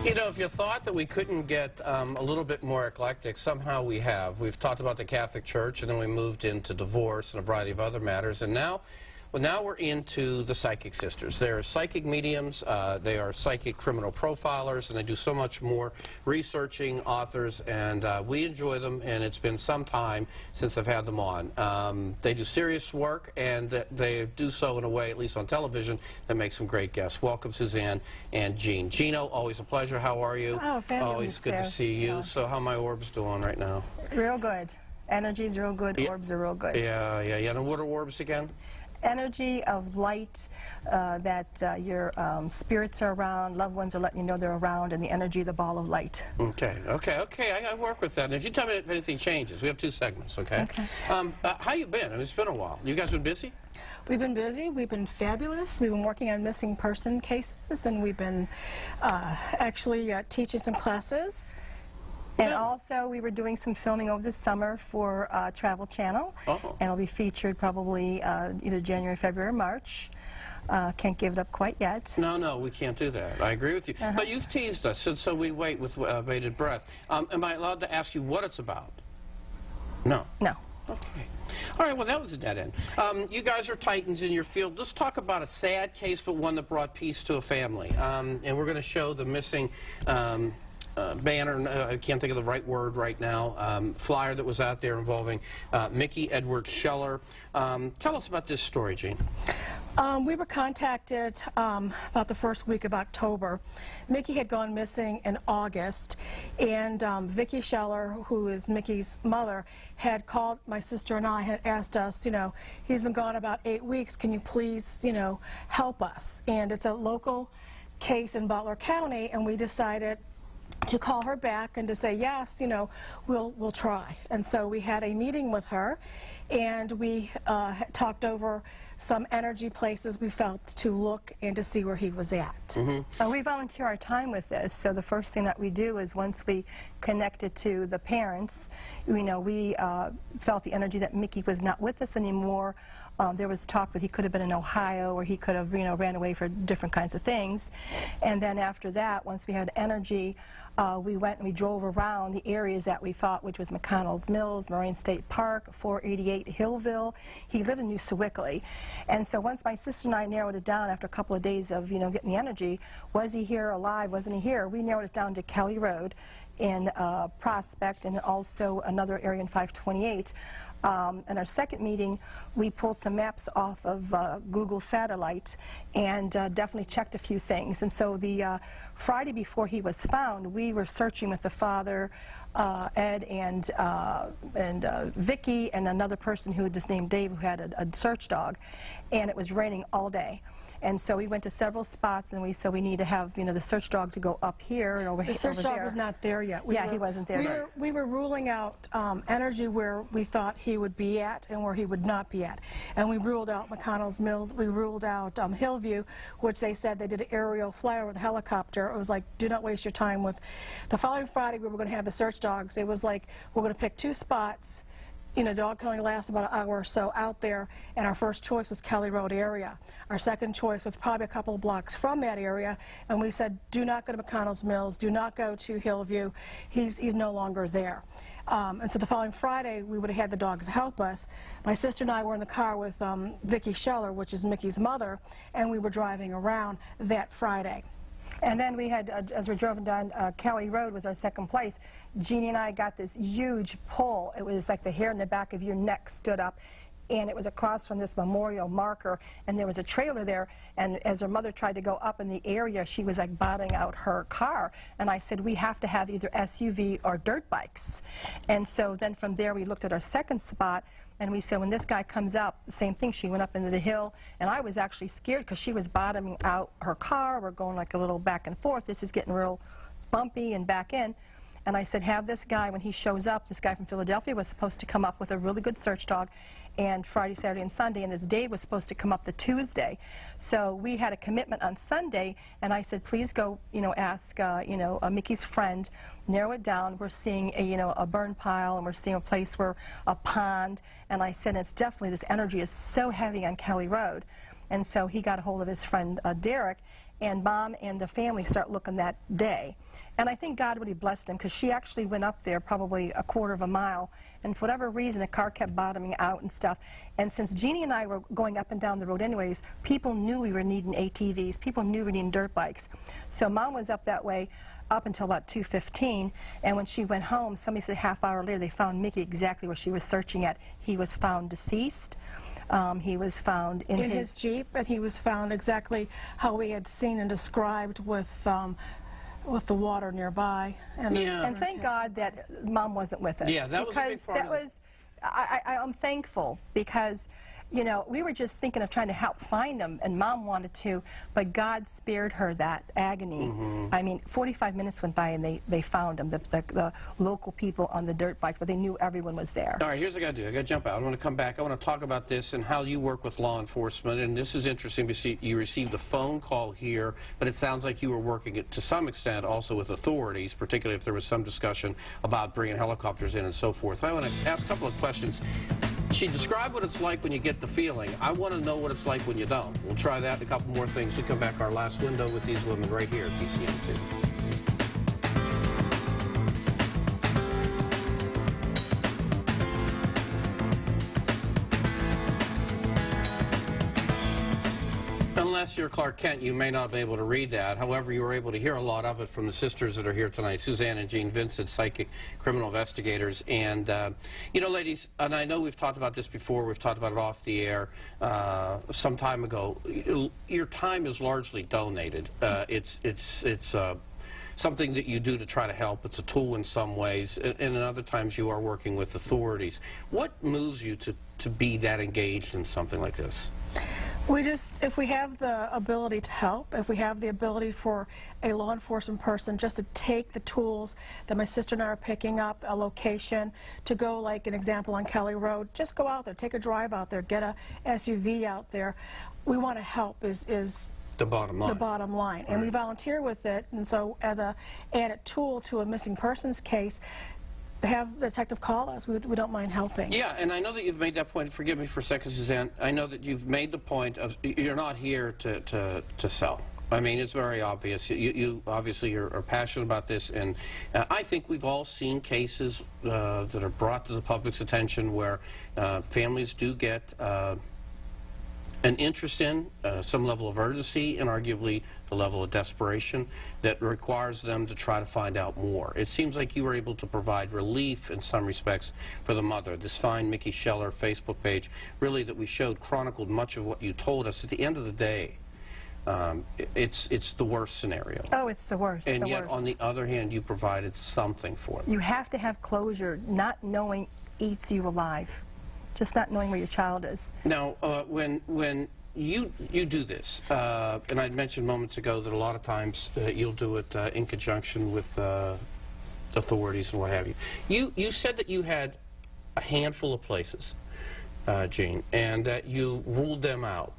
You know, if you thought that we couldn't get a little bit more eclectic, somehow we have. We've talked about the Catholic Church, and then we moved into divorce and a variety of other matters, and now we're into the Psychic Sisters. They're psychic mediums, they are psychic criminal profilers, and they do so much more researching, authors, and we enjoy them, and it's been some time since I've had them on. They do serious work, and they do so in a way, at least on television, that makes them great guests. Welcome, Suzanne and Jean. Gino, always a pleasure. How are you? Oh, fabulous. Always good to see you. Yes. So how are my orbs doing right now? Real good. Energy's real good. Yeah. Orbs are real good. Yeah. And what are orbs again? Energy of light that your spirits are around, loved ones are letting you know they're around, and the energy of the ball of light. Okay. I work with that. And if you tell me if anything changes, we have 2 segments, okay? Okay. How you been? I mean, it's been a while. You guys been busy? We've been busy. We've been fabulous. We've been working on missing person cases, and we've been actually teaching some classes. And also, we were doing some filming over the summer for Travel Channel, and it'll be featured probably either January, February, or March. Can't give it up quite yet. No, we can't do that. I agree with you. But you've teased us, and so we wait with bated breath. Am I allowed to ask you what it's about? No. No. Okay. All right, well, that was a dead end. You guys are titans in your field. Let's talk about a sad case, but one that brought peace to a family. And we're going to show the missing banner, I can't think of the right word right now, flyer that was out there involving Mickey Edward Scheller. Tell us about this story, Jean. We were contacted about the first week of October. Mickey had gone missing in August, and Vicki Scheller, who is Mickey's mother, had called my sister and I, had asked us, you know, he's been gone about 8 weeks, can you please, you know, help us? And it's a local case in Butler County, and we decided to call her back and to say, yes, you know, we'll try. And so we had a meeting with her, and we talked over some energy places we felt to look and to see where he was at. We volunteer our time with this, so the first thing that we do is once we connect it to the parents, you know, we felt the energy that Mickey was not with us anymore. There was talk that he could have been in Ohio, or he could have, you know, ran away for different kinds of things. And then after that, once we had energy, we went and we drove around the areas that we thought, which was McConnell's Mills, Moraine State Park, 488 Hillville. He lived in New Sewickley. And so once my sister and I narrowed it down after a couple of days of, you know, getting the energy, was he here alive, wasn't he here? We narrowed it down to Kelly Road in Prospect, and also another area in 528. In our second meeting, we pulled some maps off of Google Satellite and definitely checked a few things. And so the Friday before he was found, we were searching with the father, Ed, and Vicky, and another person who was named Dave, who had a search dog, and it was raining all day. And so we went to several spots, and we said we need to have, you know, the search dog to go up here and over here. The search dog was not there yet. He wasn't there yet. We were ruling out energy where we thought he would be at and where he would not be at. And we ruled out McConnell's Mills. We ruled out Hillview, which they said they did an aerial flyover with a helicopter. It was like, do not waste your time with. The following Friday, we were going to have the search dogs. It was like, we're going to pick 2 spots. You know, dog killing lasts about an hour or so out there, and our first choice was Kelly Road area. Our second choice was probably a couple of blocks from that area, and we said, do not go to McConnell's Mills, do not go to Hillview. He's no longer there. And so the following Friday, we would have had the dogs help us. My sister and I were in the car with Vicki Scheller, which is Mickey's mother, and we were driving around that Friday. And then we had, as we drove down Kelly Road was our second place, Jeannie and I got this huge pull. It was like the hair in the back of your neck stood up, and it was across from this memorial marker, and there was a trailer there, and as her mother tried to go up in the area, she was like bottoming out her car, and I said, we have to have either SUV or dirt bikes. And so then from there we looked at our second spot, and we said, when this guy comes up, the same thing, she went up into the hill, and I was actually scared because she was bottoming out her car. We're going like a little back and forth. This is getting real bumpy and back in. And I said, have this guy, when he shows up, this guy from Philadelphia was supposed to come up with a really good search dog, and Friday, Saturday, and Sunday, and this Dave was supposed to come up the Tuesday. So we had a commitment on Sunday, and I said, please go, you know, ask, you know, Mickey's friend, narrow it down. We're seeing a, you know, a burn pile, and we're seeing a place where a pond, and I said, it's definitely, this energy is so heavy on Kelly Road. And so he got a hold of his friend Derek, and Mom and the family start looking that day. And I think God really blessed him, because she actually went up there probably a quarter of a mile, and for whatever reason the car kept bottoming out and stuff. And since Jeannie and I were going up and down the road anyways, people knew we were needing ATVs, people knew we were needing dirt bikes. So Mom was up that way up until about 2:15, and when she went home, somebody said a half hour later they found Mickey exactly where she was searching at. He was found deceased. He was found in his Jeep, and he was found exactly how we had seen and described with the water nearby. And And thank God that Mom wasn't with us. Yeah, that was a big because part that of it. was, I'm thankful, because you know, we were just thinking of trying to help find them, and Mom wanted to, but God spared her that agony. I mean, 45 minutes went by and they found him, the local people on the dirt bikes, but they knew everyone was there. All right, here's what I got to do. I got to jump out. I want to come back. I want to talk about this and how you work with law enforcement. And this is interesting because you received a phone call here, but it sounds like you were working to some extent also with authorities, particularly if there was some discussion about bringing helicopters in and so forth. I want to ask a couple of questions. She described what it's like when you get the feeling. I want to know what it's like when you don't. We'll try that and a couple more things. We come back our last window with these women right here at PCNC. Unless you're Clark Kent, you may not be able to read that. However, you were able to hear a lot of it from the sisters that are here tonight, Suzanne and Jean Vincent, psychic criminal investigators. And, you know, ladies, and I know we've talked about this before, we've talked about it off the air some time ago. Your time is largely donated. It's something that you do to try to help. It's a tool in some ways, and in other times you are working with authorities. What moves you to be that engaged in something like this? We just, if we have the ability to help, if we have the ability for a law enforcement person just to take the tools that my sister and I are picking up, a location, to go, like an example on Kelly Road, just go out there, take a drive out there, get a SUV out there. We want to help is the bottom line. The bottom line. And we volunteer with it, and so as a added tool to a missing persons case, have the detective call us. We don't mind helping. Yeah, and I know that you've made that point. Forgive me for a second, Suzanne. I know that you've made the point of you're not here to sell. I mean, it's very obvious. You obviously are passionate about this, and I think we've all seen cases that are brought to the public's attention where families do get an interest in, some level of urgency, and arguably the level of desperation that requires them to try to find out more. It seems like you were able to provide relief in some respects for the mother. This fine Mickey Scheller Facebook page, really, that we showed, chronicled much of what you told us. At the end of the day, it's the worst scenario. Oh, it's the worst. And the yet, worst. on the other hand, you provided something for them. You have to have closure. Not knowing eats you alive. Just not knowing where your child is. Now, when you do this, and I mentioned moments ago that a lot of times you'll do it in conjunction with authorities and what have you. You said that you had a handful of places, Jean, and that you ruled them out.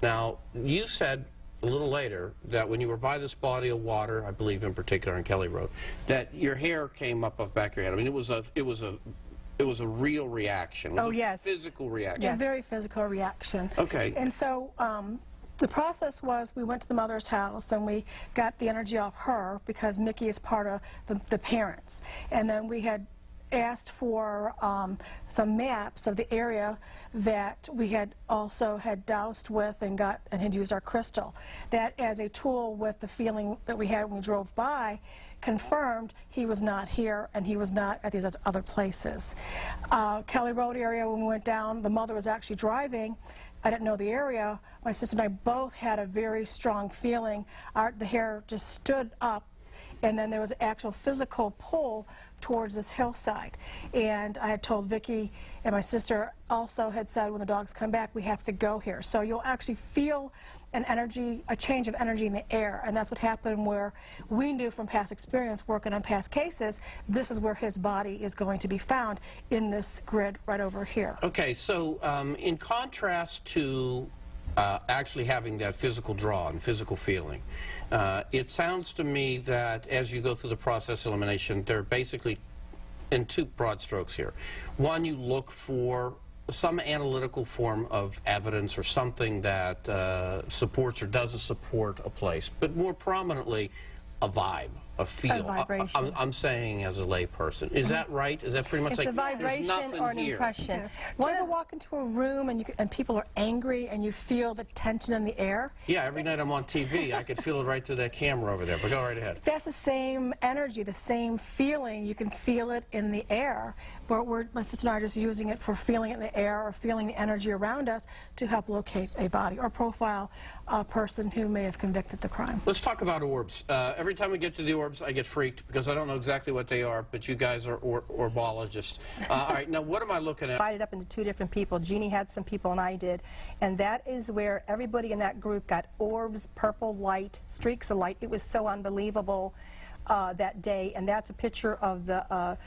Now, you said a little later that when you were by this body of water, I believe in particular on Kelly Road, that your hair came up off the back of your head. I mean, it was a real reaction. It was a physical reaction. Yeah, very physical reaction. Okay. And so the process was we went to the mother's house and we got the energy off her because Mickey is part of the parents. And then we had asked for some maps of the area that we had also had doused with and had used our crystal. That as a tool with the feeling that we had when we drove by, confirmed he was not here and he was not at these other places. Kelly Road area, when we went down, the mother was actually driving. I didn't know the area. My sister and I both had a very strong feeling. The hair just stood up, and then there was an actual physical pull towards this hillside. And I had told Vicki, and my sister also had said, when the dogs come back, we have to go here. So you'll actually feel an energy, a change of energy in the air, and that's what happened where we knew from past experience working on past cases, this is where his body is going to be found, in this grid right over here. Okay, so in contrast to actually having that physical draw and physical feeling, it sounds to me that as you go through the process of elimination, they're basically in two broad strokes here. One, you look for some analytical form of evidence or something that supports or doesn't support a place, but more prominently, a vibe, a feel. vibration. I'm saying as a layperson. Is that right? Is that pretty much It's like a there's vibration nothing or an here? impression. Yes. Do you ever walk into a room and people are angry and you feel the tension in the air? Yeah, every night I'm on TV, I could feel it right through that camera over there, but go right ahead. That's the same energy, the same feeling. You can feel it in the air. But my sister and I are just using it for feeling it in the air or feeling the energy around us to help locate a body or profile a person who may have convicted the crime. Let's talk about orbs. Every time we get to the orbs, I get freaked because I don't know exactly what they are, but you guys are orbologists. All right, now what am I looking at? Divided up into two different people. Jeannie had some people and I did. And that is where everybody in that group got orbs, purple light, streaks of light. It was so unbelievable that day. And that's a picture of the